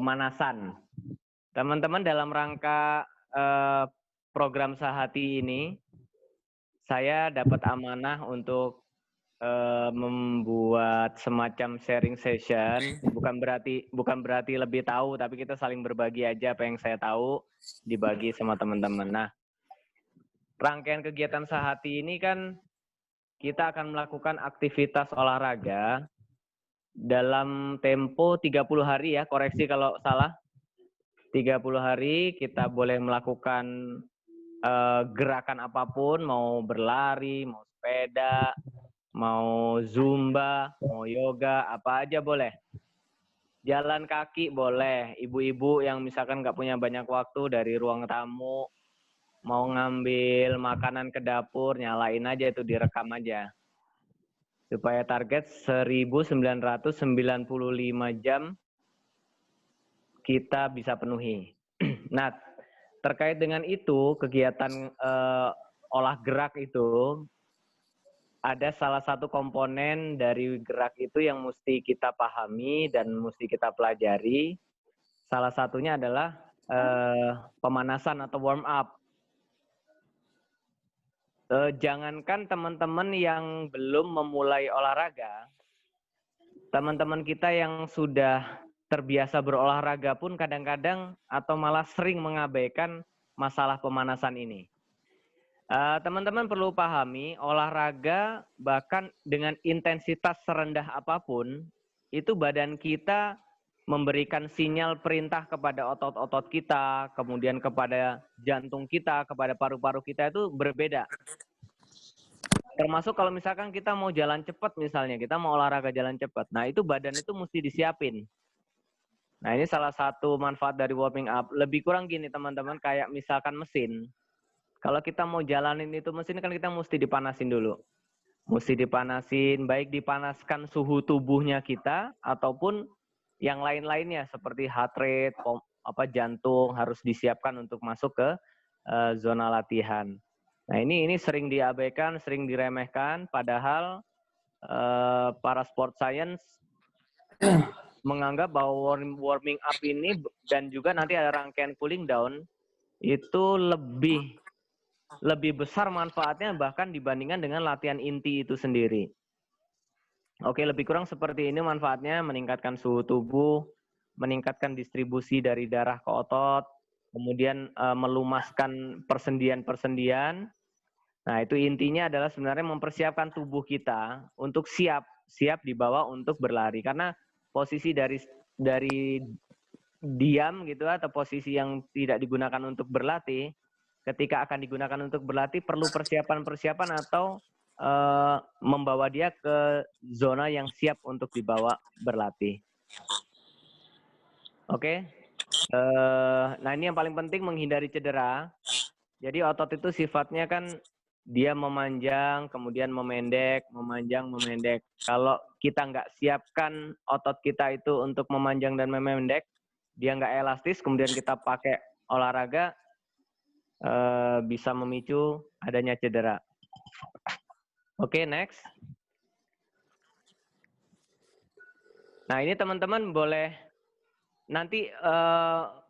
pemanasan. Teman-teman, dalam rangka program Sahati ini, saya dapat amanah untuk membuat semacam sharing session. Bukan berarti lebih tahu, tapi kita saling berbagi aja apa yang saya tahu, dibagi sama teman-teman. Nah, rangkaian kegiatan Sahati ini kan kita akan melakukan aktivitas olahraga dalam tempo 30 hari ya, koreksi kalau salah. 30 hari kita boleh melakukan gerakan apapun, mau berlari, mau sepeda, mau zumba, mau yoga, apa aja boleh. Jalan kaki boleh, ibu-ibu yang misalkan nggak punya banyak waktu dari ruang tamu, mau ngambil makanan ke dapur, nyalain aja itu, direkam aja. Supaya target 1995 jam kita bisa penuhi. Nah, terkait dengan itu, kegiatan olah gerak itu, ada salah satu komponen dari gerak itu yang mesti kita pahami dan mesti kita pelajari. Salah satunya adalah pemanasan atau warm up. Jangankan teman-teman yang belum memulai olahraga, teman-teman kita yang sudah terbiasa berolahraga pun kadang-kadang atau malah sering mengabaikan masalah pemanasan ini. Teman-teman perlu pahami, olahraga bahkan dengan intensitas serendah apapun, itu badan kita memberikan sinyal perintah kepada otot-otot kita, kemudian kepada jantung kita, kepada paru-paru kita itu berbeda. Termasuk kalau misalkan kita mau jalan cepat misalnya, kita mau olahraga jalan cepat. Nah, itu badan itu mesti disiapin. Nah, ini salah satu manfaat dari warming up. Lebih kurang gini teman-teman, kayak misalkan mesin. Kalau kita mau jalanin itu mesin kan kita mesti dipanasin dulu. Mesti dipanasin, baik dipanaskan suhu tubuhnya kita ataupun yang lain-lainnya seperti heart rate, jantung harus disiapkan untuk masuk ke zona latihan. Nah, ini sering diabaikan, sering diremehkan, padahal para sport science menganggap bahwa warming up ini dan juga nanti ada rangkaian cooling down itu lebih besar manfaatnya bahkan dibandingkan dengan latihan inti itu sendiri. Oke, lebih kurang seperti ini manfaatnya, meningkatkan suhu tubuh, meningkatkan distribusi dari darah ke otot, kemudian melumaskan persendian-persendian. Nah, itu intinya adalah sebenarnya mempersiapkan tubuh kita untuk siap dibawa untuk berlari. Karena posisi dari diam gitu atau posisi yang tidak digunakan untuk berlatih, ketika akan digunakan untuk berlatih perlu persiapan-persiapan atau membawa dia ke zona yang siap untuk dibawa berlatih. Oke. Nah, ini yang paling penting, menghindari cedera. Jadi otot itu sifatnya kan dia memanjang, kemudian memendek, memanjang, memendek. Kalau kita nggak siapkan otot kita itu untuk memanjang dan memendek, dia nggak elastis, kemudian kita pakai olahraga, bisa memicu adanya cedera. Oke, next. Nah, ini teman-teman boleh nanti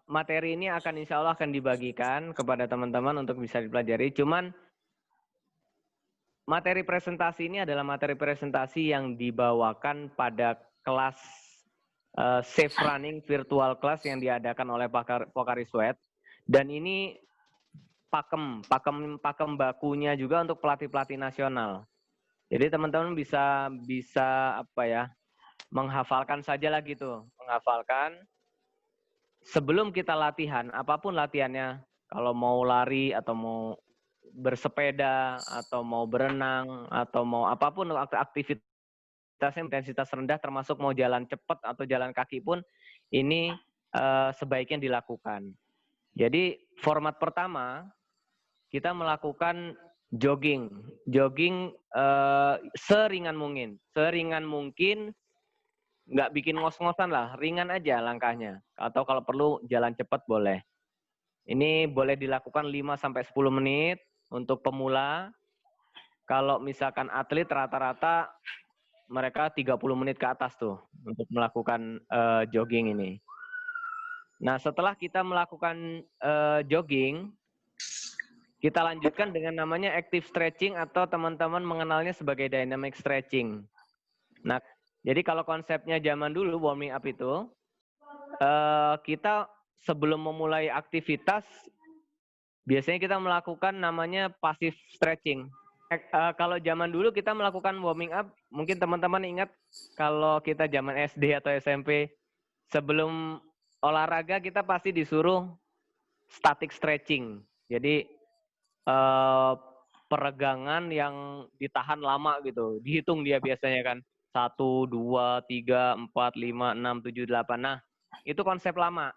materi ini akan insya Allah akan dibagikan kepada teman-teman untuk bisa dipelajari. Cuman materi presentasi ini adalah materi presentasi yang dibawakan pada kelas Safe Running Virtual Class yang diadakan oleh Pocari Sweat. Dan ini pakem bakunya juga untuk pelatih-pelatih nasional. Jadi teman-teman bisa menghafalkan saja lah gitu, menghafalkan. Sebelum kita latihan, apapun latihannya, kalau mau lari atau mau bersepeda atau mau berenang atau mau apapun aktivitasnya intensitas rendah, termasuk mau jalan cepat atau jalan kaki pun, ini sebaiknya dilakukan. Jadi format pertama kita melakukan jogging seringan mungkin, nggak bikin ngos-ngosan lah, ringan aja langkahnya. Atau kalau perlu jalan cepat boleh. Ini boleh dilakukan 5-10 menit untuk pemula. Kalau misalkan atlet rata-rata mereka 30 menit ke atas tuh untuk melakukan jogging ini. Nah, setelah kita melakukan jogging, kita lanjutkan dengan namanya active stretching atau teman-teman mengenalnya sebagai dynamic stretching. Nah, jadi kalau konsepnya zaman dulu warming up itu, kita sebelum memulai aktivitas, biasanya kita melakukan namanya passive stretching. Kalau zaman dulu kita melakukan warming up, mungkin teman-teman ingat kalau kita zaman SD atau SMP, sebelum olahraga kita pasti disuruh static stretching. Jadi peregangan yang ditahan lama gitu. Dihitung dia biasanya kan. 1, 2, 3, 4, 5, 6, 7, 8. Nah, itu konsep lama.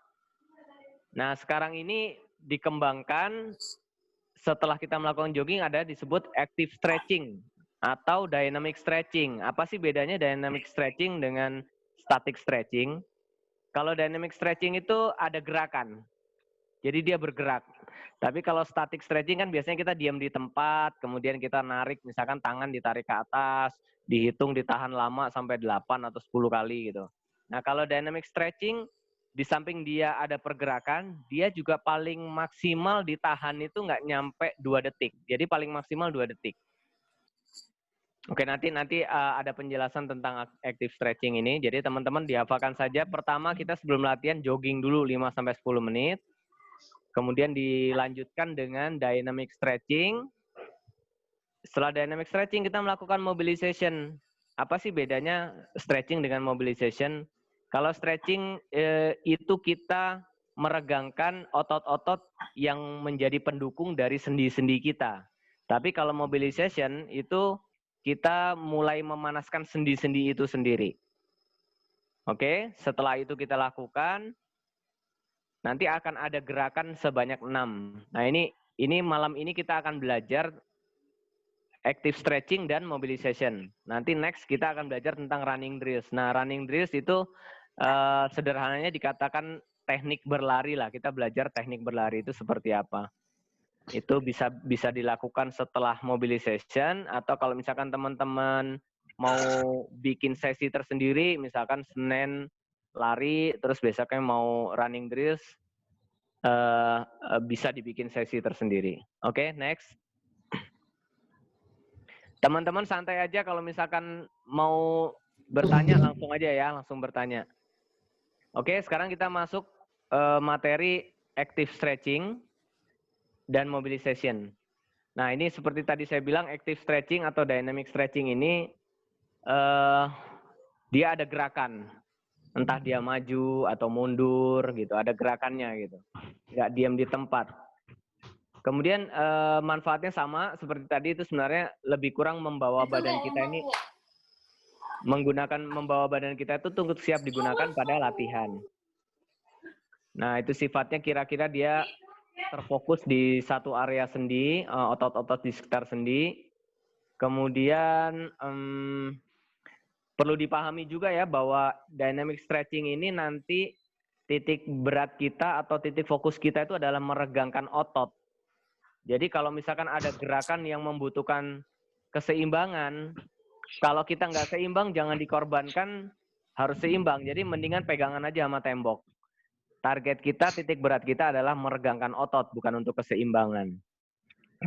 Nah, sekarang ini dikembangkan setelah kita melakukan jogging ada disebut active stretching atau dynamic stretching. Apa sih bedanya dynamic stretching dengan static stretching? Kalau dynamic stretching itu ada gerakan. Jadi dia bergerak. Tapi kalau static stretching kan biasanya kita diam di tempat, kemudian kita narik, misalkan tangan ditarik ke atas, dihitung ditahan lama sampai 8 atau 10 kali gitu. Nah, kalau dynamic stretching, di samping dia ada pergerakan, dia juga paling maksimal ditahan itu nggak nyampe 2 detik. Jadi paling maksimal 2 detik. Oke, nanti ada penjelasan tentang active stretching ini. Jadi teman-teman dihafalkan saja. Pertama kita sebelum latihan jogging dulu 5-10 menit. Kemudian dilanjutkan dengan dynamic stretching. Setelah dynamic stretching kita melakukan mobilization. Apa sih bedanya stretching dengan mobilization? Kalau stretching itu kita meregangkan otot-otot yang menjadi pendukung dari sendi-sendi kita. Tapi kalau mobilization itu kita mulai memanaskan sendi-sendi itu sendiri. Oke, setelah itu kita lakukan, nanti akan ada gerakan sebanyak 6. Nah, ini malam ini kita akan belajar active stretching dan mobilization. Nanti next kita akan belajar tentang running drills. Nah, running drills itu sederhananya dikatakan teknik berlari lah. Kita belajar teknik berlari itu seperti apa. Itu bisa dilakukan setelah mobilization atau kalau misalkan teman-teman mau bikin sesi tersendiri, misalkan Senin lari, terus besoknya mau running drills, bisa dibikin sesi tersendiri. Oke, next. Teman-teman santai aja kalau misalkan mau bertanya langsung aja ya, langsung bertanya. Oke, sekarang kita masuk materi active stretching dan mobilization. Nah, ini seperti tadi saya bilang active stretching atau dynamic stretching ini dia ada gerakan. Entah dia maju atau mundur gitu, ada gerakannya gitu. Nggak diam di tempat. Kemudian manfaatnya sama seperti tadi, itu sebenarnya lebih kurang membawa badan kita ini membawa badan kita itu untuk siap digunakan pada latihan. Nah, itu sifatnya kira-kira dia terfokus di satu area sendi, otot-otot di sekitar sendi. Kemudian perlu dipahami juga ya bahwa dynamic stretching ini nanti titik berat kita atau titik fokus kita itu adalah meregangkan otot. Jadi kalau misalkan ada gerakan yang membutuhkan keseimbangan, kalau kita nggak seimbang jangan dikorbankan, harus seimbang. Jadi mendingan pegangan aja sama tembok. Target kita, titik berat kita adalah meregangkan otot, bukan untuk keseimbangan.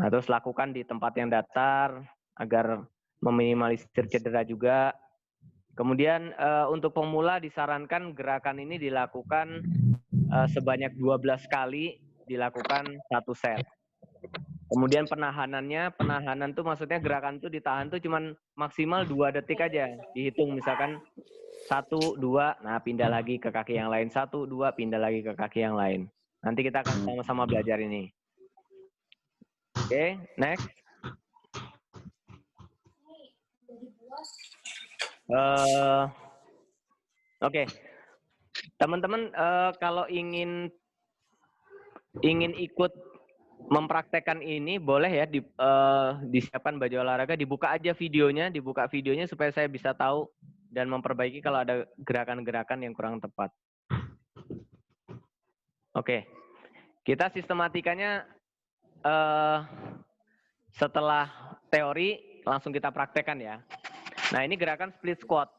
Nah, terus lakukan di tempat yang datar agar meminimalisir cedera juga. Kemudian untuk pemula disarankan gerakan ini dilakukan sebanyak 12 kali, dilakukan 1 set. Kemudian penahanan tuh maksudnya gerakan tuh ditahan tuh cuman maksimal 2 detik aja. Dihitung misalkan 1, 2, nah pindah lagi ke kaki yang lain. 1, 2, pindah lagi ke kaki yang lain. Nanti kita akan sama-sama belajar ini. Oke, next. Oke, teman-teman kalau ingin ikut mempraktekkan ini boleh ya disiapkan baju olahraga, dibuka videonya supaya saya bisa tahu dan memperbaiki kalau ada gerakan-gerakan yang kurang tepat. Oke, kita sistematikanya setelah teori langsung kita praktekkan ya. Nah, ini gerakan split squat.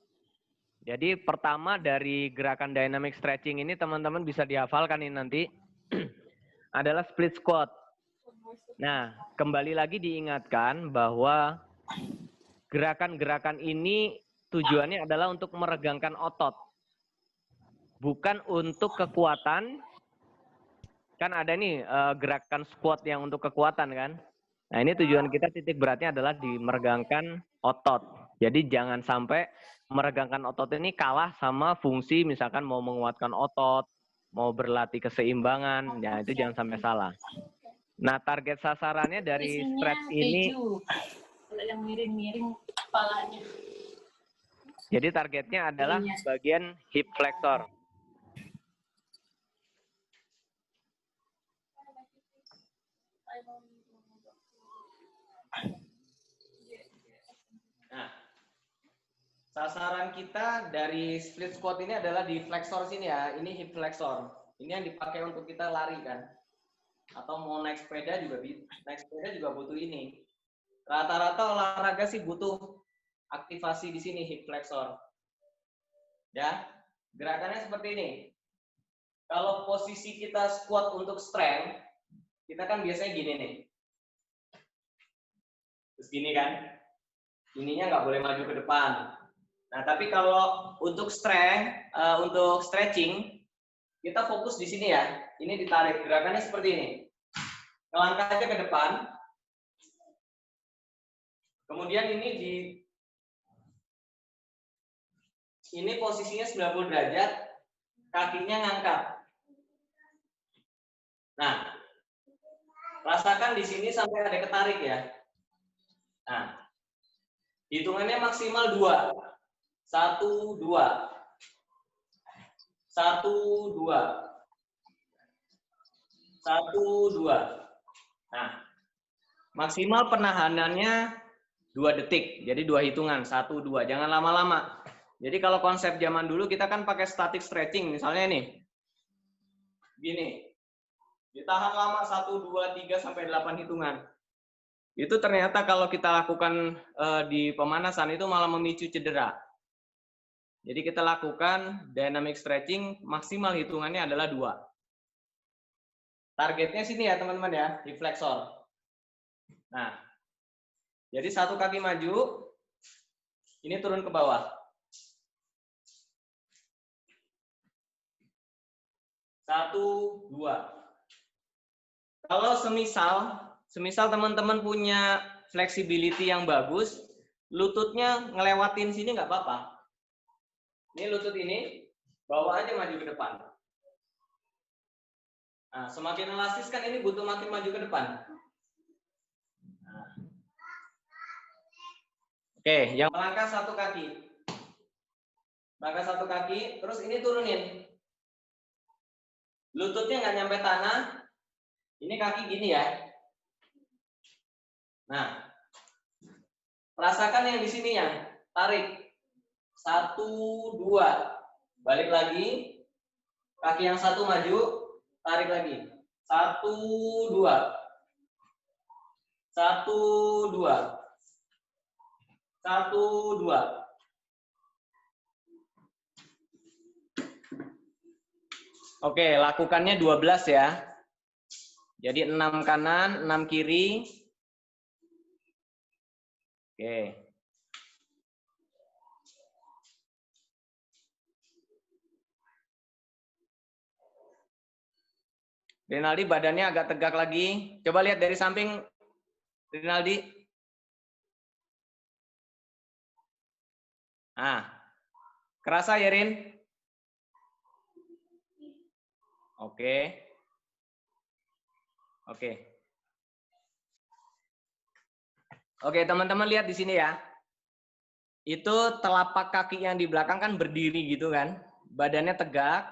Jadi pertama dari gerakan dynamic stretching ini teman-teman bisa dihafalkan ini nanti adalah split squat. Nah, kembali lagi diingatkan bahwa gerakan-gerakan ini tujuannya adalah untuk meregangkan otot. Bukan untuk kekuatan. Kan ada nih gerakan squat yang untuk kekuatan kan. Nah, ini tujuan kita titik beratnya adalah di meregangkan otot. Jadi jangan sampai meregangkan otot ini kalah sama fungsi misalkan mau menguatkan otot, mau berlatih keseimbangan, ya itu jangan sampai salah. Nah, target sasarannya dari stretch ini yang miring-miring kepalanya. Jadi targetnya adalah bagian hip flexor. Nah, sasaran kita dari split squat ini adalah di flexor sini ya. Ini hip flexor. Ini yang dipakai untuk kita lari kan. Atau mau naik sepeda juga butuh ini. Rata-rata olahraga sih butuh aktivasi di sini hip flexor. Ya, gerakannya seperti ini. Kalau posisi kita squat untuk strength, kita kan biasanya gini nih. Terus gini kan. Ininya nggak boleh maju ke depan. Nah, tapi kalau untuk strength, untuk stretching, kita fokus di sini ya. Ini ditarik. Gerakannya seperti ini. Ngelangkah aja ke depan. Kemudian ini posisinya 90 derajat, kakinya ngangkat. Nah, rasakan di sini sampai ada ketarik ya. Nah, hitungannya maksimal 2. 1, 2. 1, 2. 1, 2. Nah, maksimal penahanannya 2 detik. Jadi 2 hitungan, 1, 2. Jangan lama-lama. Jadi kalau konsep zaman dulu kita kan pakai static stretching. Misalnya nih. Gini. Ditahan lama 1, 2, 3, sampai 8 hitungan. Itu ternyata kalau kita lakukan di pemanasan itu malah memicu cedera. Jadi kita lakukan dynamic stretching, maksimal hitungannya adalah 2. Targetnya sini ya teman-teman ya, hip flexor. Nah, jadi satu kaki maju, ini turun ke bawah. 1, 2. Kalau semisal teman-teman punya flexibility yang bagus, lututnya ngelewatin sini nggak apa-apa. Ini lutut ini, bawa aja maju ke depan. Nah, semakin elastis kan ini butuh makin maju ke depan. Nah. Oke, yang melangkah satu kaki. Melangkah satu kaki, terus ini turunin. Lututnya nggak nyampe tanah. Ini kaki gini ya. Nah, rasakan yang di sini ya. Tarik. 1, 2. Balik lagi. Kaki yang satu maju. Tarik lagi. 1, 2. 1, 2. 1, 2. Oke, lakukannya 12 ya. Jadi 6 kanan, 6 kiri. Oke. Rinaldi badannya agak tegak lagi. Coba lihat dari samping, Rinaldi. Nah, kerasa ya Rin? Oke. Oke. Oke, teman-teman lihat di sini ya. Itu telapak kaki yang di belakang kan berdiri gitu kan. Badannya tegak.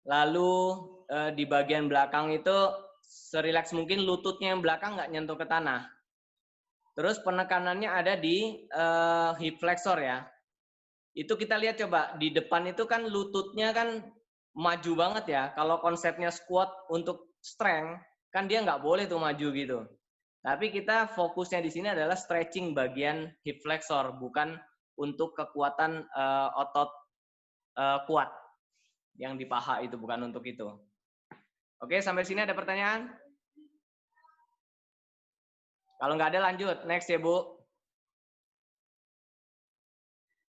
Lalu di bagian belakang itu serileks mungkin lututnya yang belakang nggak nyentuh ke tanah. Terus penekanannya ada di hip flexor ya. Itu kita lihat coba di depan itu kan lututnya kan maju banget ya. Kalau konsepnya squat untuk strength kan dia nggak boleh tuh maju gitu. Tapi kita fokusnya di sini adalah stretching bagian hip flexor, bukan untuk kekuatan otot kuat yang di paha itu, bukan untuk itu. Oke, sampai sini ada pertanyaan? Kalau nggak ada lanjut, next ya Bu.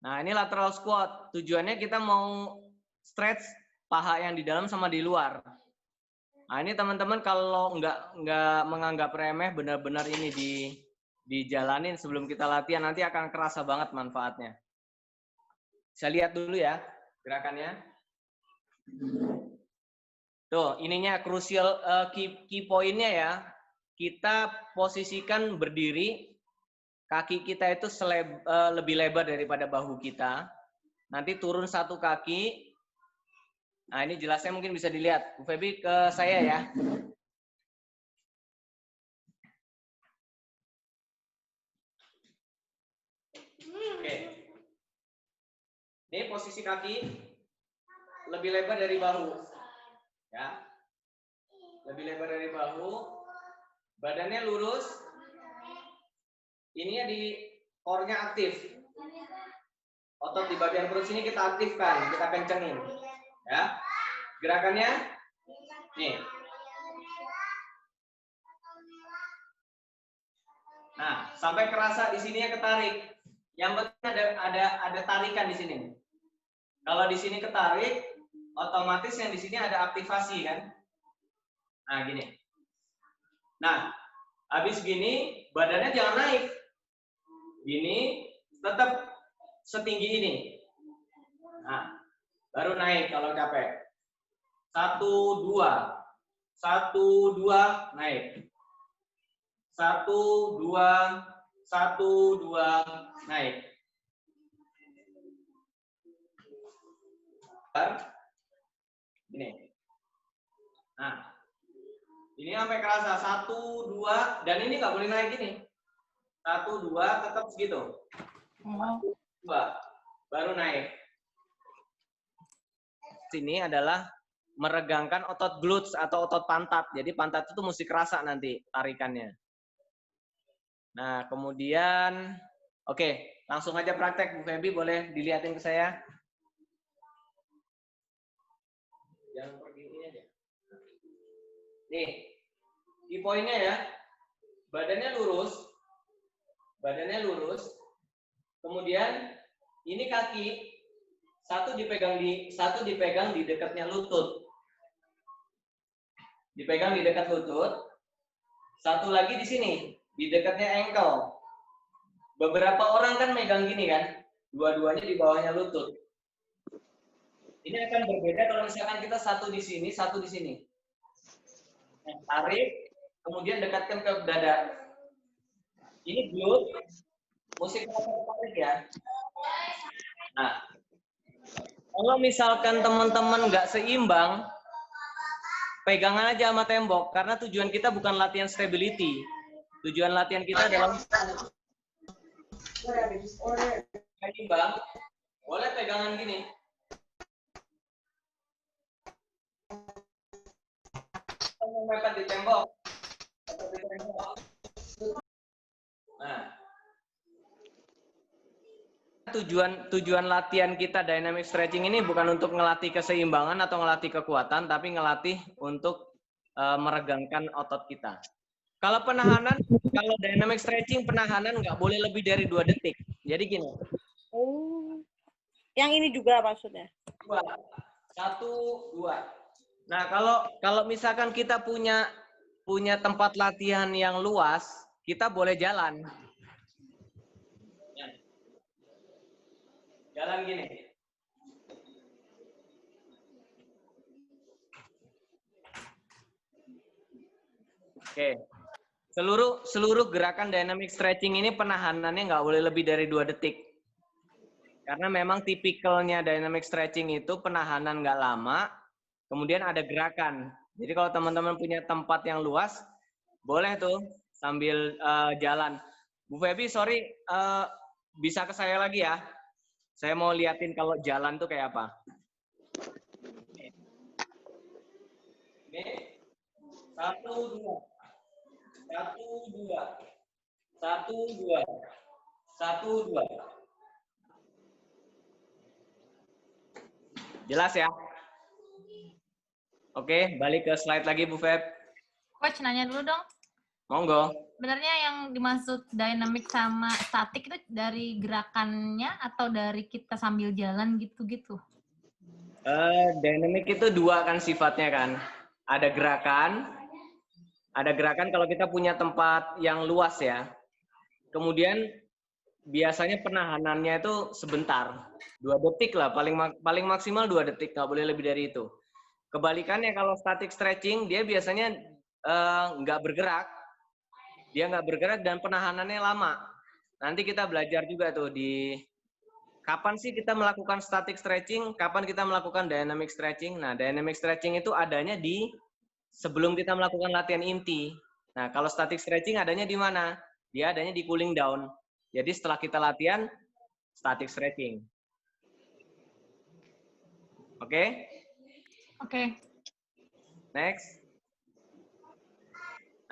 Nah ini lateral squat, tujuannya kita mau stretch paha yang di dalam sama di luar. Nah ini teman-teman kalau nggak menganggap remeh, benar-benar ini dijalanin sebelum kita latihan, nanti akan kerasa banget manfaatnya. Saya lihat dulu ya gerakannya. Tuh, ininya krusial key point-nya ya. Kita posisikan berdiri, kaki kita itu lebih lebar daripada bahu kita. Nanti turun satu kaki. Nah, ini jelasnya mungkin bisa dilihat. Bu Febi ke saya ya. Oke. Ini posisi kaki lebih lebar dari bahu. Ya. Lebih lebar dari bahu. Badannya lurus. Ininya di core-nya aktif. Otot di bagian perut sini kita aktifkan, kita kencengin. Ya. Gerakannya nih. Nah, sampai kerasa di sininya ketarik. Yang penting ada tarikan di sini. Kalau di sini ketarik, otomatis yang di sini ada aktivasi kan? Nah, gini. Nah, habis gini, badannya jangan naik. Gini, tetap setinggi ini. Nah, baru naik kalau capek. 1, 2. 1, 2, naik. 1, 2, 1, 2, naik. Ini. Nah, ini sampai kerasa 1, 2, dan ini nggak boleh naik gini. 1, 2, tetap segitu. 1, 2, baru naik. Sini adalah meregangkan otot glutes atau otot pantat. Jadi pantat itu mesti kerasa nanti tarikannya. Nah, kemudian, oke, langsung aja praktek. Bu Febi boleh dilihatin ke saya? Jangan pergi ini aja. Nih, di poinnya ya, badannya lurus, kemudian ini kaki, satu dipegang di dekatnya lutut, dipegang di dekat lutut, satu lagi di sini, di dekatnya ankle. Beberapa orang kan megang gini kan, dua-duanya di bawahnya lutut. Ini akan berbeda kalau misalkan kita satu di sini, satu di sini. Tarik, kemudian dekatkan ke dada. Ini glute, musik tarik ya. Nah, kalau misalkan teman-teman nggak seimbang, pegangan aja sama tembok, karena tujuan kita bukan latihan stability. Tujuan latihan kita adalah seimbang. Boleh pegangan gini. Mepet di tembok. Nah, tujuan latihan kita dynamic stretching ini bukan untuk ngelatih keseimbangan atau ngelatih kekuatan, tapi ngelatih untuk meregangkan otot kita. Kalau penahanan, kalau dynamic stretching penahanan nggak boleh lebih dari 2 detik. Jadi gini. Oh, yang ini juga maksudnya? 2, 1, 2. Nah, kalau misalkan kita punya tempat latihan yang luas, kita boleh jalan. Jalan gini. Oke. Seluruh gerakan dynamic stretching ini penahanannya nggak boleh lebih dari 2 detik. Karena memang tipikalnya dynamic stretching itu penahanan nggak lama, kemudian ada gerakan. Jadi kalau teman-teman punya tempat yang luas, boleh tuh sambil jalan. Bu Febi, sorry, bisa ke saya lagi ya? Saya mau liatin kalau jalan tuh kayak apa. Ini 1, 2. 1, 2. 1, 2. 1, 2. Jelas ya? Oke, balik ke slide lagi Bu Feb. Coach nanya dulu dong. Monggo. Sebenarnya yang dimaksud dynamic sama statik itu dari gerakannya atau dari kita sambil jalan gitu-gitu? Dynamic itu dua kan sifatnya kan. Ada gerakan kalau kita punya tempat yang luas ya. Kemudian biasanya penahanannya itu sebentar, 2 detik lah, paling maksimal 2 detik, nggak boleh lebih dari itu. Kebalikannya kalau static stretching, dia biasanya nggak bergerak, dan penahanannya lama. Nanti kita belajar juga tuh di kapan sih kita melakukan static stretching, kapan kita melakukan dynamic stretching. Nah, dynamic stretching itu adanya di sebelum kita melakukan latihan inti. Nah, kalau static stretching adanya di mana? Dia adanya di cooling down. Jadi setelah kita latihan, static stretching. Oke? Oke. Next.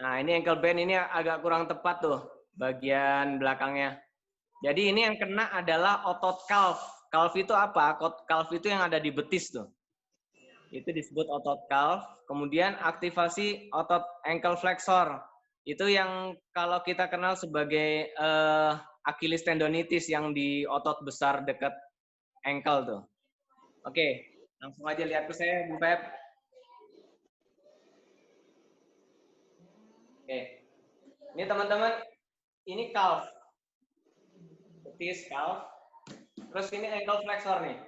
Nah, ini ankle band ini agak kurang tepat tuh, bagian belakangnya. Jadi ini yang kena adalah otot calf. Calf itu apa? Calf itu yang ada di betis tuh. Itu disebut otot calf. Kemudian aktivasi otot ankle flexor. Itu yang kalau kita kenal sebagai Achilles tendonitis yang di otot besar dekat ankle tuh. Oke, langsung aja lihat ke saya, Bu Feb. Oke, ini teman-teman, ini calf, betis calf. Terus ini ankle flexor nih.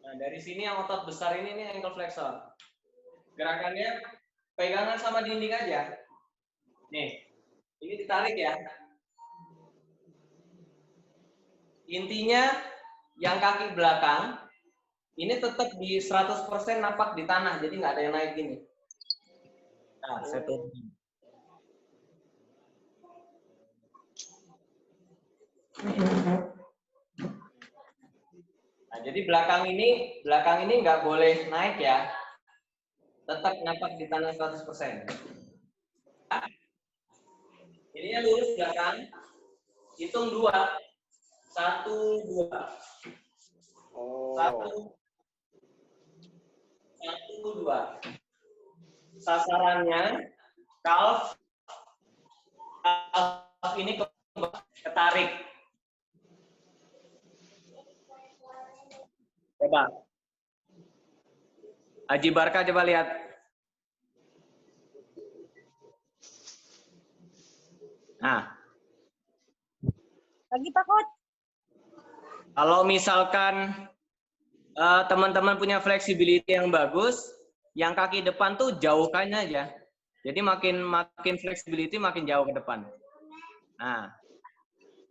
Nah, dari sini yang otot besar ini ankle flexor. Gerakannya pegangan sama dinding aja. Nih, ini ditarik ya. Intinya yang kaki belakang ini tetap di 100% napak di tanah, jadi nggak ada yang naik gini. Nah, saya turun. Nah, jadi belakang ini nggak boleh naik ya. Tetap napak di tanah 100%. Ininya lurus belakang. Hitung 2. 1, 2. 1, 2. Sasarannya calf ini ketarik. Coba. Haji Barka coba lihat. Nah. Lagi Pak Coach. Kalau misalkan teman-teman punya flexibility yang bagus, yang kaki depan tuh jauhkan aja. Jadi makin flexibility makin jauh ke depan. Nah,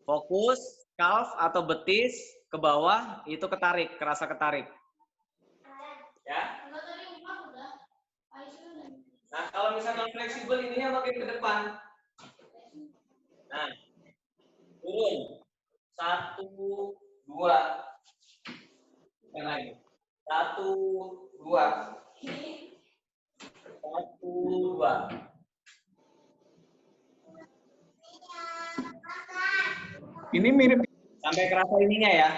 fokus calf atau betis ke bawah itu ketarik, kerasa ketarik. Ya. Nah, kalau misalkan fleksibel ininya makin ke depan. Nah, turun. 1, 2. Yang lain. 1, 2. 1, 2. Ini mirip. Sampai kerasa ininya ya.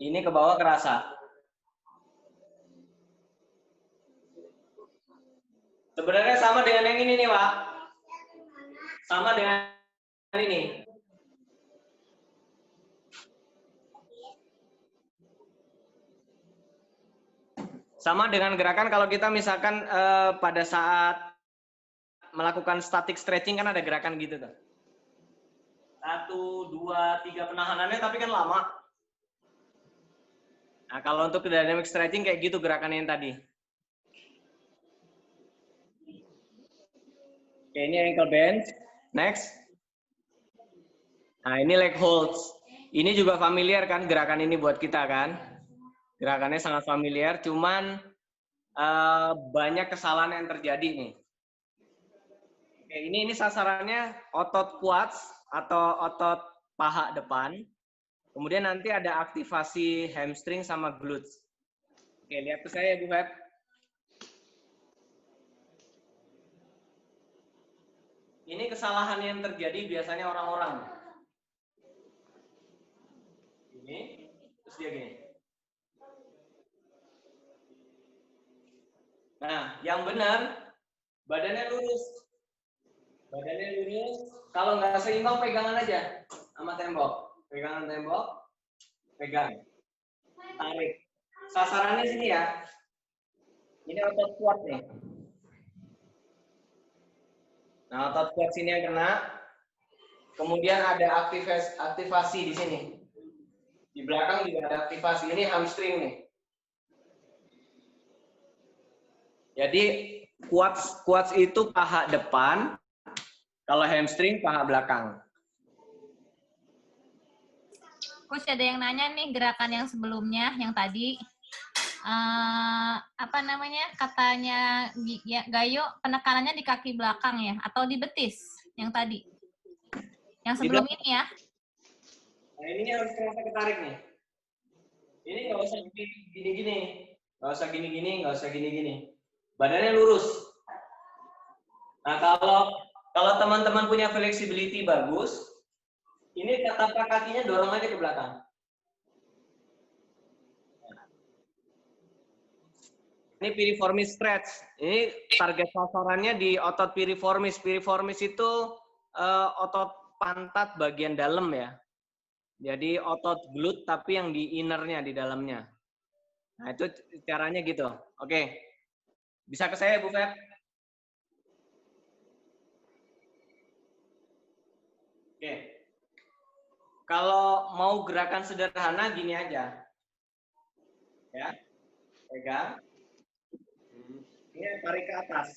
Ini ke bawah kerasa. Sebenarnya sama dengan yang ini nih, Pak. Sama dengan ini. Sama dengan gerakan kalau kita misalkan pada saat melakukan static stretching kan ada gerakan gitu tuh. 1, 2, 3 penahanannya tapi kan lama. Nah, kalau untuk dynamic stretching kayak gitu gerakannya yang tadi. Oke, ini ankle bend. Next. Nah, ini leg holds. Ini juga familiar kan gerakan ini buat kita kan? Gerakannya sangat familiar, cuman banyak kesalahan yang terjadi nih. Oke, ini sasarannya otot quads atau otot paha depan. Kemudian nanti ada aktivasi hamstring sama glutes. Oke, lihat ke saya Bu Feb. Ini kesalahan yang terjadi biasanya orang-orang. Ini, terus dia gini. Nah, yang benar badannya lurus. Badannya lurus. Kalau nggak seimbang, pegangan aja sama tembok. Pegangan tembok, pegang. Tarik. Sasarannya sini ya. Ini otot kuat nih. Nah, otot kuat sini yang kena. Kemudian ada aktivasi di sini. Di belakang juga ada aktivasi. Ini hamstring nih. Jadi quads itu paha depan, kalau hamstring paha belakang. Coach, ada yang nanya nih gerakan yang sebelumnya, yang tadi. Apa namanya? Katanya Gayo penekanannya di kaki belakang ya? Atau di betis yang tadi? Yang sebelum ini ya? Nah, ini harus terasa ketarik nih. Ini nggak usah gini-gini. Nggak usah gini-gini, nggak usah gini-gini. Badannya lurus. Nah, kalau teman-teman punya flexibility bagus, ini tapak kakinya dorong aja ke belakang. Ini piriformis stretch. Ini target sasarannya di otot piriformis. Piriformis itu otot pantat bagian dalam ya. Jadi otot glute tapi yang di innernya, di dalamnya. Nah, itu caranya gitu. Oke. Bisa ke saya, Bu Feb? Oke. Kalau mau gerakan sederhana gini aja. Ya. Pegang. Ini tarik ke atas.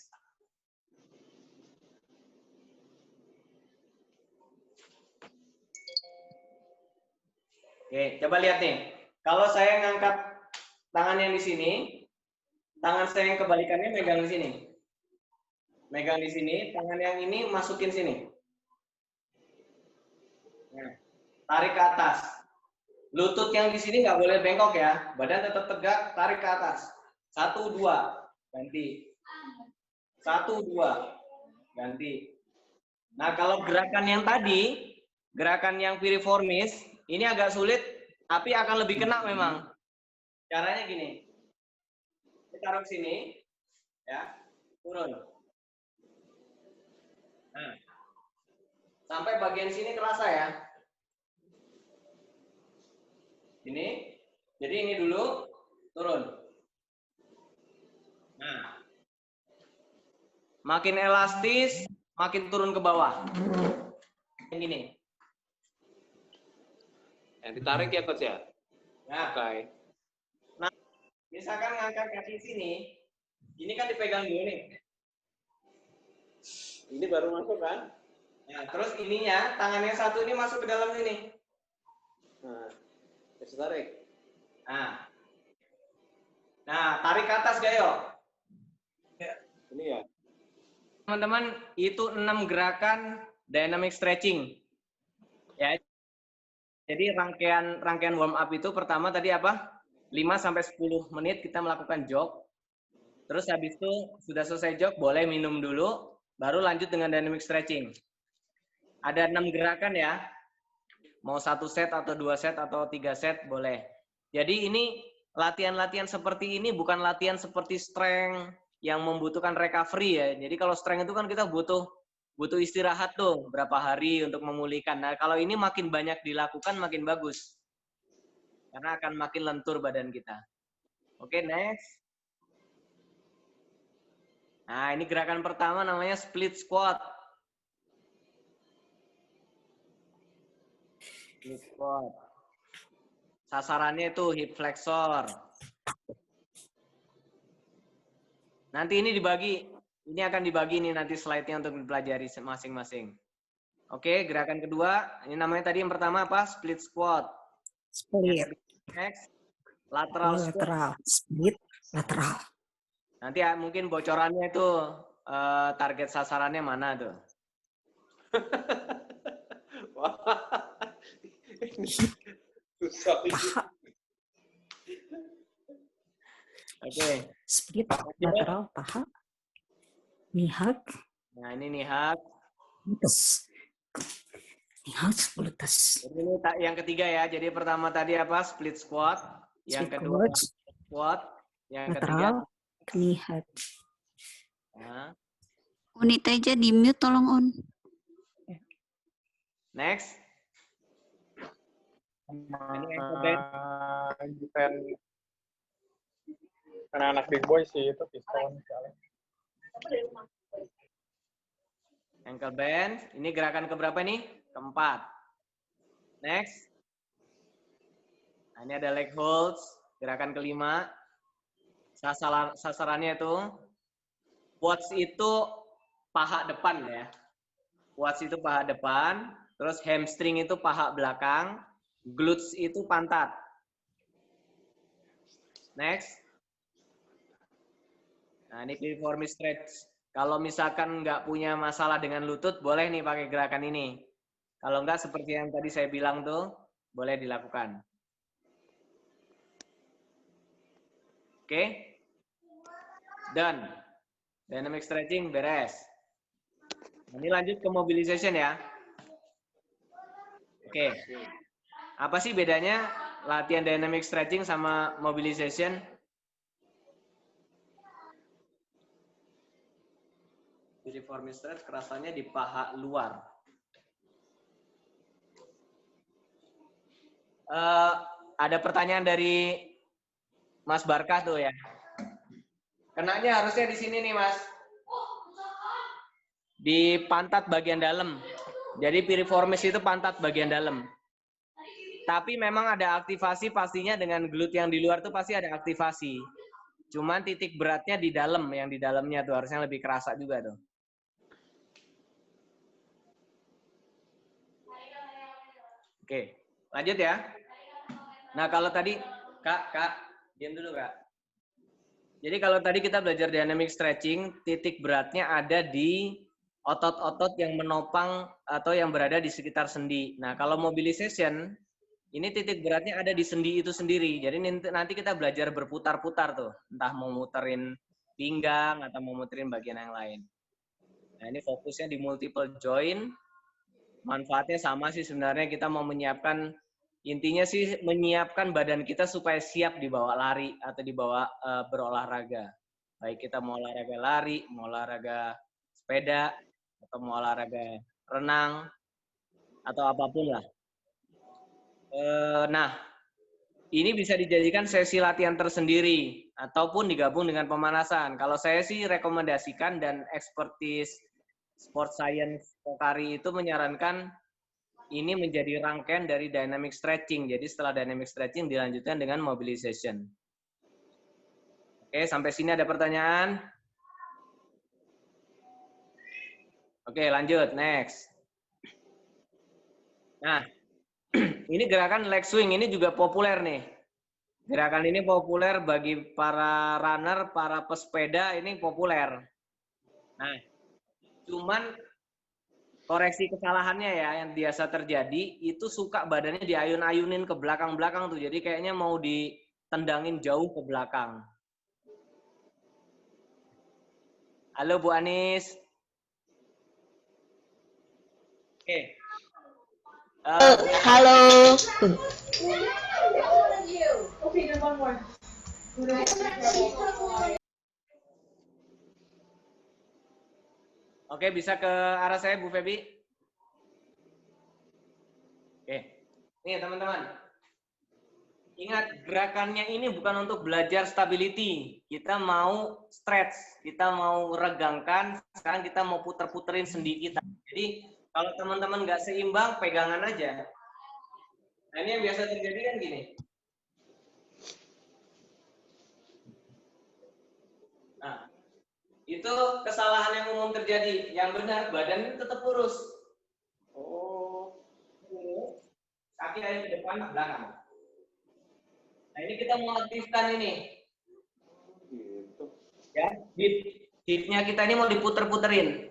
Oke, coba lihat nih. Kalau saya ngangkat tangan yang di sini, tangan saya yang kebalikannya megang di sini. Megang di sini, tangan yang ini masukin sini. Nah, tarik ke atas. Lutut yang di sini nggak boleh bengkok ya. Badan tetap tegak, tarik ke atas. 1, 2, ganti. 1, 2, ganti. Nah, kalau gerakan yang tadi, gerakan yang piriformis, ini agak sulit, tapi akan lebih kena memang. Caranya gini. Kita taruh sini, ya, turun. Nah, sampai bagian sini terasa ya. Ini, jadi ini dulu, turun. Nah, makin elastis, makin turun ke bawah. Yang gini. Yang ditarik ya, Coach ya? Nah, Oke. nah, misalkan ngangkat kaki sini, ini kan dipegang dulu nih. Ini baru masuk kan? Nah, terus ininya, tangan yang satu ini masuk ke dalam sini. Nah, bisa tarik. Nah, tarik ke atas, Gayo. Ini ya. Teman-teman, itu 6 gerakan dynamic stretching. Ya. Jadi rangkaian warm up itu pertama tadi apa? 5-10 menit kita melakukan jog. Terus habis itu sudah selesai jog, boleh minum dulu, baru lanjut dengan dynamic stretching. Ada 6 gerakan ya. Mau 1 set atau 2 set atau 3 set boleh. Jadi ini latihan-latihan seperti ini bukan latihan seperti strength yang membutuhkan recovery ya. Jadi kalau strength itu kan kita butuh istirahat tuh berapa hari untuk memulihkan. Nah, kalau ini makin banyak dilakukan makin bagus. Karena akan makin lentur badan kita. Oke, next. Nah, ini gerakan pertama namanya split squat. Split squat. Sasarannya itu hip flexor. Nanti ini dibagi. Ini akan dibagi nih nanti slide-nya untuk dipelajari masing-masing. Oke, gerakan kedua. Ini namanya tadi yang pertama apa? Split squat. Split. Next. Lateral squat. Lateral. Split. Lateral. Nanti ya, mungkin bocorannya itu target sasarannya mana tuh? Wah. Susah ini. Oke. Split. Lateral. Paha. Nihak. Nah, ini nihak. Glutes. Nihak. Glutes. Jadi ini yang ketiga ya. Jadi pertama tadi apa? Split squat. Yang kedua squat. Yang ketiga knee head. Nah, Unit aja di mute tolong On. next. Ini ankle bend. Defense anak-anak big boy sih itu piston. Ankle bend. Ini gerakan keberapa nih? Keempat. Next. Nah, ini ada leg holds. Gerakan kelima. Sasarannya itu. Quads itu paha depan ya. Quads itu paha depan. Terus hamstring itu paha belakang. Glutes itu pantat. Next. Nah, ini piriformis stretch. Kalau misalkan nggak punya masalah dengan lutut, boleh nih pakai gerakan ini. Kalau nggak, seperti yang tadi saya bilang tuh, boleh dilakukan. Oke? Done. Dynamic stretching, beres. Ini lanjut ke mobilization ya. Oke. Apa sih bedanya latihan dynamic stretching sama mobilization? Piriformis stretch kerasanya di paha luar. Ada pertanyaan dari Mas Barkah tuh ya. Kenanya harusnya di sini nih Mas. Di pantat bagian dalam. Jadi piriformis itu pantat bagian dalam. Tapi memang ada aktivasi pastinya dengan glute yang di luar tuh pasti ada aktivasi. Cuman titik beratnya di dalam, yang di dalamnya tuh harusnya lebih kerasa juga tuh. Oke, lanjut ya. Nah, kalau tadi, Kak, diam dulu, Kak. Jadi kalau tadi kita belajar dynamic stretching, titik beratnya ada di otot-otot yang menopang atau yang berada di sekitar sendi. Nah, kalau mobilization, ini titik beratnya ada di sendi itu sendiri. Jadi nanti kita belajar berputar-putar tuh. Entah mau muterin pinggang atau mau muterin bagian yang lain. Nah, ini fokusnya di multiple joint. Manfaatnya sama sih sebenarnya, kita mau menyiapkan, intinya sih menyiapkan badan kita supaya siap dibawa lari atau dibawa berolahraga. Baik kita mau olahraga lari, mau olahraga sepeda, atau mau olahraga renang, atau apapun lah. Nah, ini bisa dijadikan sesi latihan tersendiri ataupun digabung dengan pemanasan. Kalau saya sih rekomendasikan dan expertise sport science Pokari itu menyarankan ini menjadi rangkaian dari dynamic stretching. Jadi setelah dynamic stretching dilanjutkan dengan mobilization. Oke, sampai sini ada pertanyaan? Oke, lanjut. Next. Nah, ini gerakan leg swing. Ini juga populer nih. Gerakan ini populer bagi para runner, para pesepeda, ini populer. Nah, cuman koreksi kesalahannya ya, yang biasa terjadi, itu suka badannya diayun-ayunin ke belakang-belakang tuh. Jadi kayaknya mau ditendangin jauh ke belakang. Halo Bu Anis. Oke. Halo. Oke, bisa ke arah saya Bu Febi? Oke. Nih teman-teman. Ingat, gerakannya ini bukan untuk belajar stability. Kita mau stretch, kita mau regangkan, sekarang kita mau puter-puterin sendi kita. Jadi kalau teman-teman nggak seimbang, pegangan aja. Nah, ini yang biasa terjadi kan gini. Nah, itu kesalahan yang umum terjadi. Yang benar, badan tetap lurus. Oh, kaki ada di depan, belakang. Nah, ini kita mau aktifkan ini. Gitu. Ya, hip-nya kita ini mau diputer-puterin.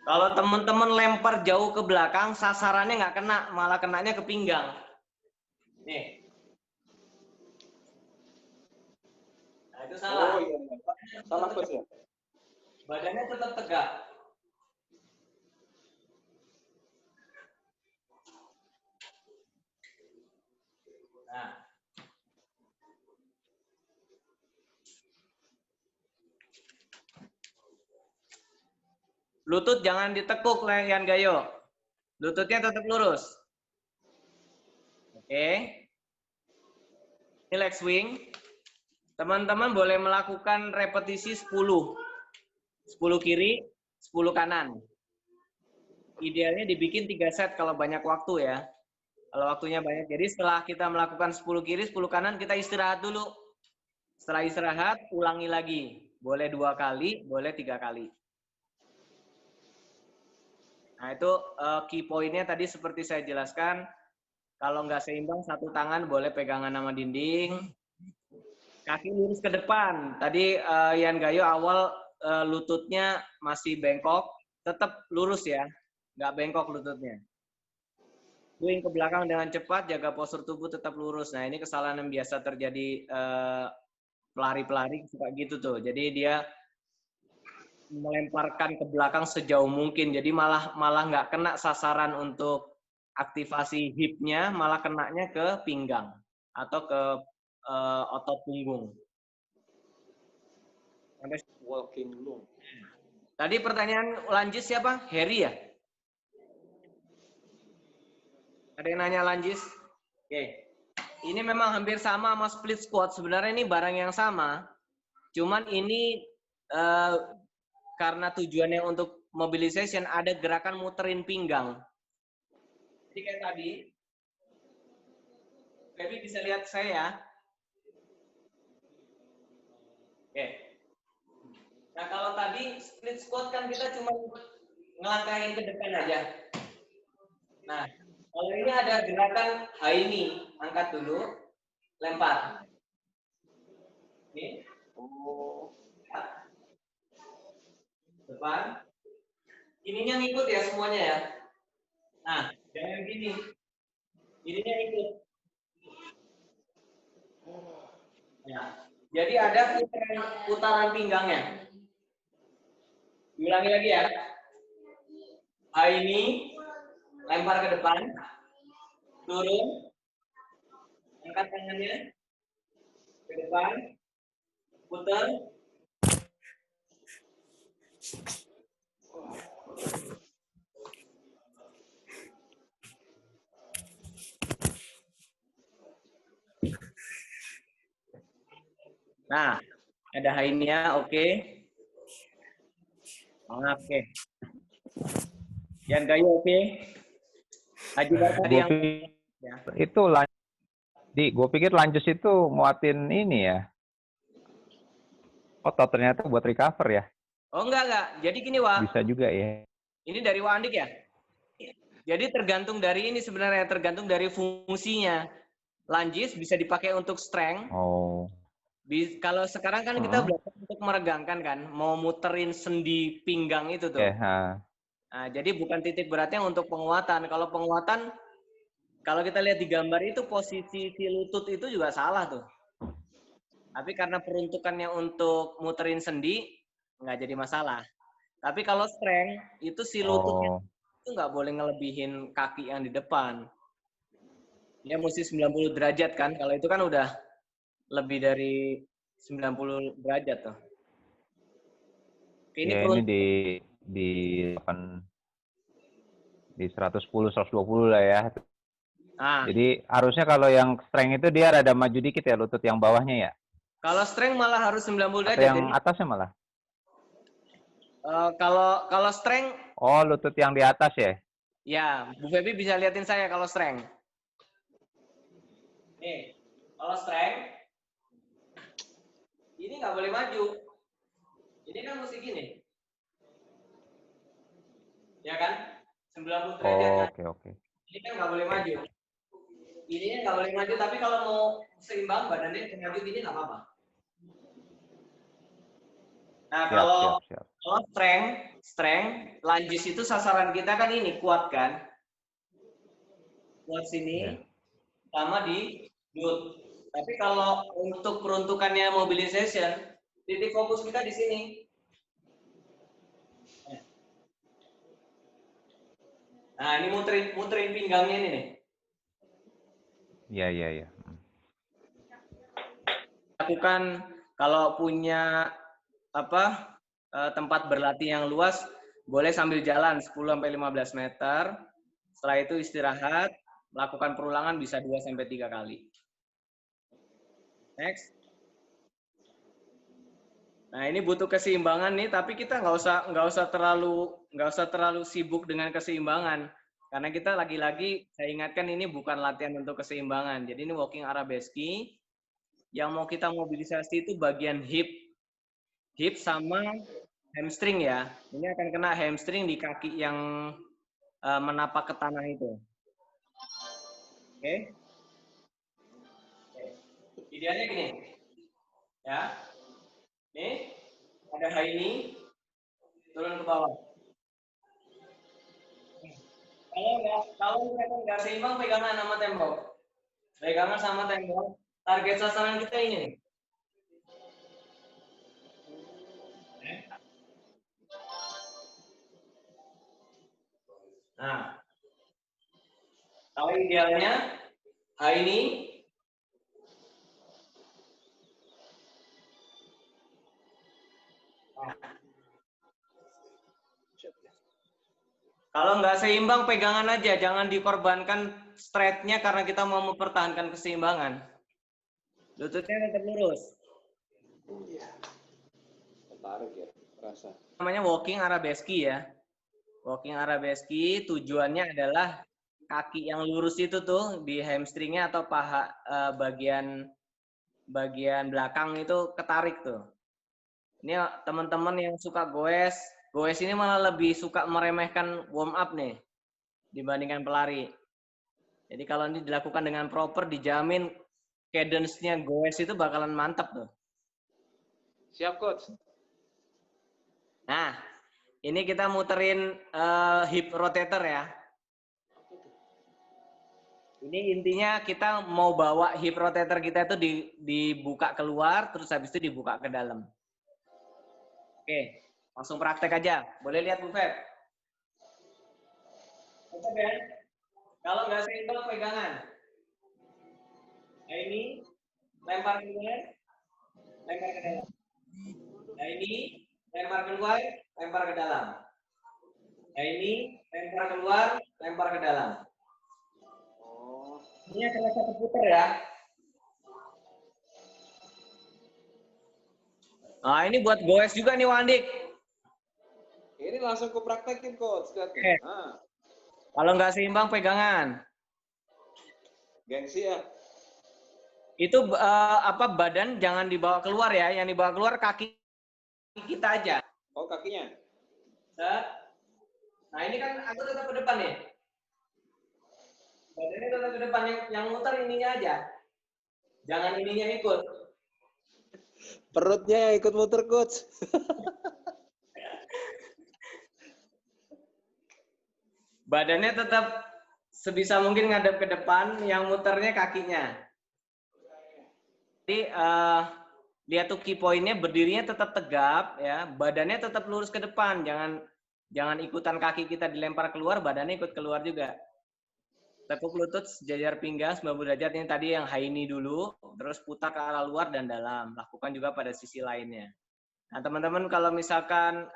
Kalau teman-teman lempar jauh ke belakang, sasarannya nggak kena, malah kenanya ke pinggang. Nih. Nah, itu salah. Oh iya, salah coach ya. Badannya tetap tegak. Nah. Lutut jangan ditekuk, Yan Gayo. Lututnya tetap lurus. Oke. Ini leg swing. Teman-teman boleh melakukan repetisi 10. 10 kiri, 10 kanan. Idealnya dibikin 3 set kalau banyak waktu ya. Kalau waktunya banyak. Jadi setelah kita melakukan 10 kiri, 10 kanan, kita istirahat dulu. Setelah istirahat, ulangi lagi. Boleh 2 kali, boleh 3 kali. Nah itu key point-nya tadi seperti saya jelaskan. Kalau nggak seimbang, satu tangan boleh pegangan sama dinding. Kaki lurus ke depan. Tadi Yan Gayo awal lututnya masih bengkok. Tetap lurus ya. Nggak bengkok lututnya. Swing ke belakang dengan cepat, jaga postur tubuh tetap lurus. Nah ini kesalahan yang biasa terjadi pelari-pelari suka gitu tuh. Jadi dia melemparkan ke belakang sejauh mungkin. Jadi malah nggak kena sasaran untuk aktivasi hipnya, malah kenanya ke pinggang atau ke otot punggung. Walking loom. Tadi pertanyaan lanjut siapa? Harry ya? Ada yang nanya lanjut? Oke. Ini memang hampir sama split squat. Sebenarnya ini barang yang sama. Cuman ini karena tujuannya untuk mobilization, ada gerakan muterin pinggang. Jadi kayak tadi, Feby bisa lihat saya. Oke. Nah kalau tadi split squat kan kita cuma ngelangkahin ke depan aja. Nah kalau ini ada gerakan ini, angkat dulu, lempar. Ini. Depan. Ininya ngikut ya semuanya ya. Nah, jangan gini. Ininya ikut. Ya. Jadi ada putaran pinggangnya. Ulangi lagi ya. Ini lempar ke depan. Turun. Angkat tangannya. Ke depan. Putar. Nah, ada hainya, oke. Oke. Yan Gayo, oke. Haji tadi yang ya. Itu gue pikir lanjut itu muatin ini ya. Otot ternyata buat recover ya. Oh enggak. Jadi gini, Wak. Bisa juga ya. Ini dari Wak Andik ya? Jadi tergantung dari ini sebenarnya, tergantung dari fungsinya. Lunges bisa dipakai untuk strength. Oh. Kalau sekarang kan kita belajar untuk meregangkan kan, mau muterin sendi pinggang itu tuh. Nah, jadi bukan titik beratnya untuk penguatan. Kalau penguatan, kalau kita lihat di gambar itu posisi si lutut itu juga salah tuh. Tapi karena peruntukannya untuk muterin sendi, nggak jadi masalah. Tapi kalau strength, itu si lututnya itu nggak boleh ngelebihin kaki yang di depan. Dia mesti 90 derajat kan, kalau itu kan udah lebih dari 90 derajat tuh. Ini, ya, ini di 110 120 lah ya. Jadi harusnya kalau yang strength itu dia rada maju dikit ya lutut yang bawahnya ya. Kalau strength malah harus 90 derajat. Atau yang atasnya malah. Kalau strength. Oh, lutut yang di atas ya? Ya, Bu Feby bisa liatin saya kalau strength. Nih, kalau strength ini nggak boleh maju. Ini kan mesti gini. Ya kan? 90 derajat. Oke. Ini kan nggak boleh maju. Ini nggak boleh maju, tapi kalau mau seimbang badannya maju gini nggak apa-apa. Nah, kalau strength, lunges itu sasaran kita kan ini, kuat kan? Kuat sini, sama di glute. Tapi kalau untuk peruntukannya mobilization, titik fokus kita di sini. Nah, ini muterin pinggangnya ini nih. Iya. Lakukan kalau punya tempat berlatih yang luas, boleh sambil jalan 10-15 meter. Setelah itu istirahat, lakukan perulangan bisa 2-3 kali. Next. Nah, ini butuh keseimbangan nih, tapi kita nggak usah terlalu sibuk dengan keseimbangan. Karena kita lagi-lagi saya ingatkan ini bukan latihan untuk keseimbangan. Jadi ini walking arabeski. Yang mau kita mobilisasi itu bagian hip sama hamstring ya. Ini akan kena hamstring di kaki yang menapak ke tanah itu. Oke. Idealnya gini. Ya. Nih, ada ini turun ke bawah. Kalau nggak seimbang, pegangan sama tembok. Pegangan sama tembok. Target sasaran kita ini nih. Nah, kalau idealnya ini kalau nggak seimbang, pegangan aja. Jangan dikorbankan straight-nya karena kita mau mempertahankan keseimbangan. Lututnya tetap lurus. Iya. Tertarik ya, rasa. Namanya walking arabeski ya. Walking arabeski tujuannya adalah kaki yang lurus itu tuh di hamstringnya atau paha bagian belakang itu ketarik tuh. Ini teman-teman yang suka goes ini malah lebih suka meremehkan warm up nih dibandingkan pelari. Jadi kalau ini dilakukan dengan proper, dijamin cadence-nya goes itu bakalan mantap tuh. Siap, Coach. Nah, ini kita muterin hip rotator ya. Ini intinya kita mau bawa hip rotator kita itu dibuka keluar, terus habis itu dibuka ke dalam. Oke. Langsung praktek aja. Boleh lihat Bu Feb? Oke, Ben. Kalau nggak seimbang, pegangan. Nah, ini lempar keluar, lempar ke dalam. Nah, ini lempar keluar, lempar ke dalam. Nah, ini lempar keluar, lempar ke dalam. Ini akan satu puter ya. Nah, ini buat goes juga nih, Wandik. Ini langsung ku praktekin, Coach. Okay. Nah. Kalau nggak seimbang, pegangan. Gengsi ya. Itu badan jangan dibawa keluar ya. Yang dibawa keluar kaki kita aja. Oh, kakinya. Nah, ini kan aku tetap ke depan nih. Badannya tetap ke depan. Yang muter ininya aja. Jangan ininya ikut. Perutnya yang ikut muter, Coach. Badannya tetap sebisa mungkin ngadep ke depan, yang muternya kakinya. Jadi lihat tuh key point-nya, berdirinya tetap tegap ya, badannya tetap lurus ke depan, jangan ikutan kaki kita dilempar keluar, badannya ikut keluar juga. Tekuk lutut sejajar pinggang 90 derajat, ini tadi yang haini dulu, terus putar ke arah luar dan dalam. Lakukan juga pada sisi lainnya. Nah, teman-teman kalau misalkan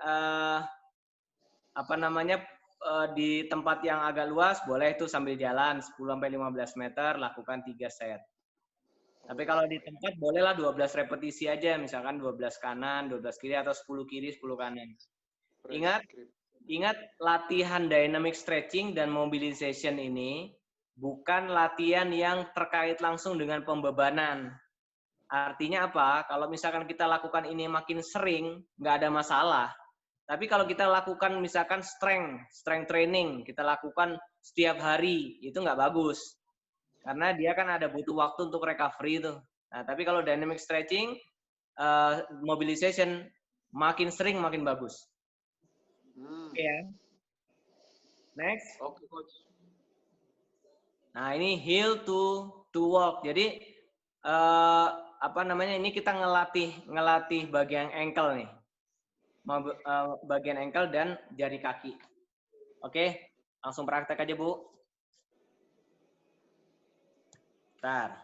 di tempat yang agak luas, boleh itu sambil jalan 10-15 meter, lakukan 3 set. Tapi kalau di tempat, bolehlah 12 repetisi aja, misalkan 12 kanan, 12 kiri, atau 10 kiri, 10 kanan. Ingat latihan dynamic stretching dan mobilization ini bukan latihan yang terkait langsung dengan pembebanan. Artinya apa? Kalau misalkan kita lakukan ini makin sering, nggak ada masalah. Tapi kalau kita lakukan misalkan strength training, kita lakukan setiap hari, itu nggak bagus. Karena dia kan ada butuh waktu untuk recovery itu. Nah, tapi kalau dynamic stretching, mobilization, makin sering makin bagus. Oke ya. Next. Oke, Coach. Nah, ini heel to walk. Jadi, ini kita ngelatih bagian ankle nih. Bagian ankle dan jari kaki. Oke, langsung praktek aja, Bu. Bentar.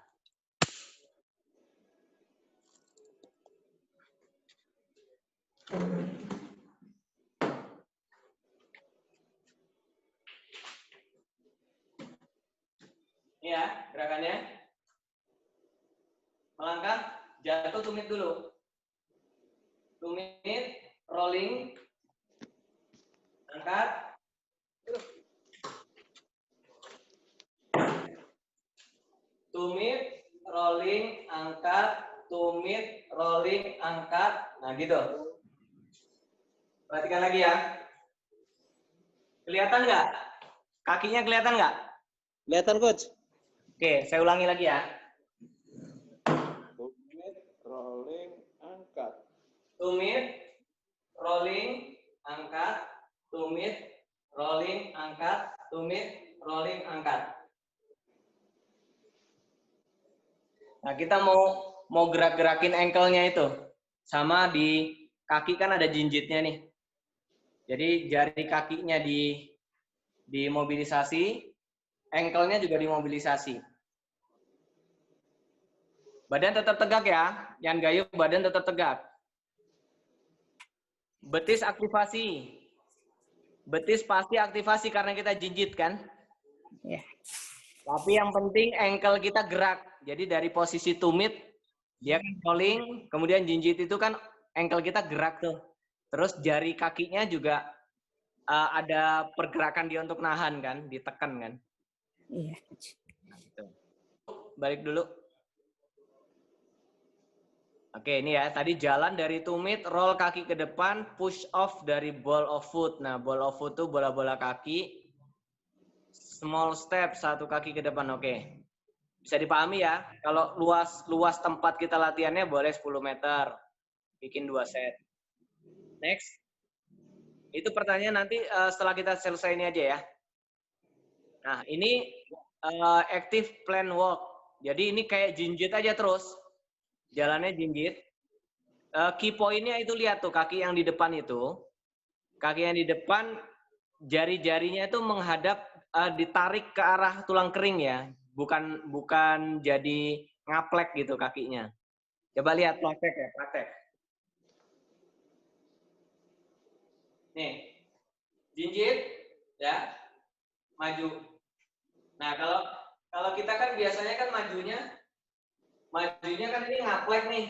gerakannya. Melangkah, jatuh tumit dulu. Tumit, rolling, angkat. Tumit, rolling, angkat, tumit, rolling, angkat. Nah, gitu. Perhatikan lagi ya. Kelihatan nggak? Kakinya kelihatan nggak? Kelihatan, Coach. Oke, saya ulangi lagi ya. Tumit, rolling, angkat. Tumit, rolling, angkat, tumit, rolling, angkat, tumit, rolling, angkat. Nah, kita mau gerak-gerakin ankle-nya itu. Sama di kaki kan ada jinjitnya nih. Jadi jari kakinya dimobilisasi, ankle-nya juga dimobilisasi. Badan tetap tegak ya. Yan Gayo, badan tetap tegak. Betis aktivasi. Betis pasti aktivasi karena kita jinjit kan? Ya. Tapi yang penting ankle kita gerak. Jadi dari posisi tumit, dia kan rolling, kemudian jinjit itu kan ankle kita gerak tuh. Terus jari kakinya juga ada pergerakan dia untuk nahan kan, ditekan kan. Iya. Balik dulu. Oke, ini ya. Tadi jalan dari tumit, roll kaki ke depan, push off dari ball of foot. Nah, ball of foot tuh bola-bola kaki. Small step, satu kaki ke depan. Oke. Bisa dipahami ya. Kalau luas tempat kita latihannya boleh 10 meter. Bikin 2 set. Next. Itu pertanyaan nanti setelah kita selesai ini aja ya. Nah, ini active plan walk. Jadi ini kayak jinjit aja terus. Jalannya jinjit. Key point-nya itu lihat tuh kaki yang di depan itu. Kaki yang di depan jari-jarinya itu menghadap ditarik ke arah tulang kering ya. Bukan jadi ngaplek gitu kakinya. Coba lihat praktek ya, praktek. Nih. Jinjit ya. Maju. Nah, kalau kita kan biasanya kan majunya kan ini ngaplek nih.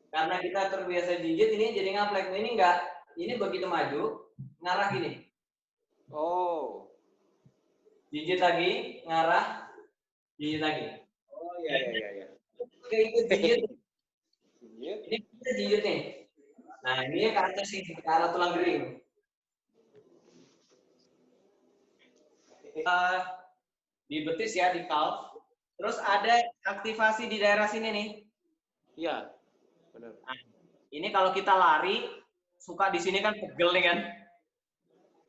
Karena kita terbiasa jinjit, ini jadi ngaplek. Ini enggak. Ini begitu maju, ngarah gini. Oh. Jinjit lagi, ngarah, jinjit lagi. Oh, iya. Oke, itu jinjit. Jinjit. Ini kita jinjit nih. Nah, ini ke atas sih, ke arah tulang kering. Di betis ya, di calf. Terus ada aktivasi di daerah sini nih. Iya, benar. Nah, ini kalau kita lari, suka di sini kan pegel nih kan.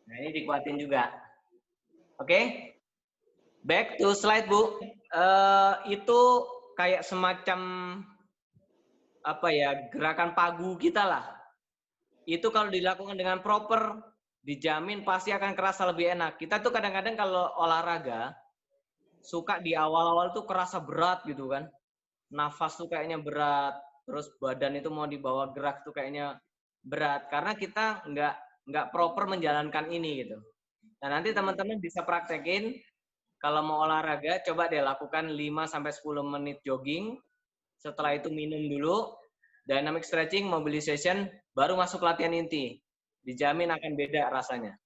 Nah, ini dikuatin juga. Oke. Back to slide, Bu. Itu kayak semacam apa ya, gerakan pagu kita lah. Itu kalau dilakukan dengan proper, dijamin pasti akan kerasa lebih enak. Kita tuh kadang-kadang kalau olahraga, suka di awal-awal tuh kerasa berat gitu kan. Nafas tuh kayaknya berat. Terus badan itu mau dibawa gerak tuh kayaknya berat. Karena kita nggak proper menjalankan ini gitu. Nah, nanti teman-teman bisa praktekin. Kalau mau olahraga, coba deh lakukan 5-10 menit jogging. Setelah itu minum dulu. Dynamic stretching, mobilization, baru masuk latihan inti. Dijamin akan beda rasanya.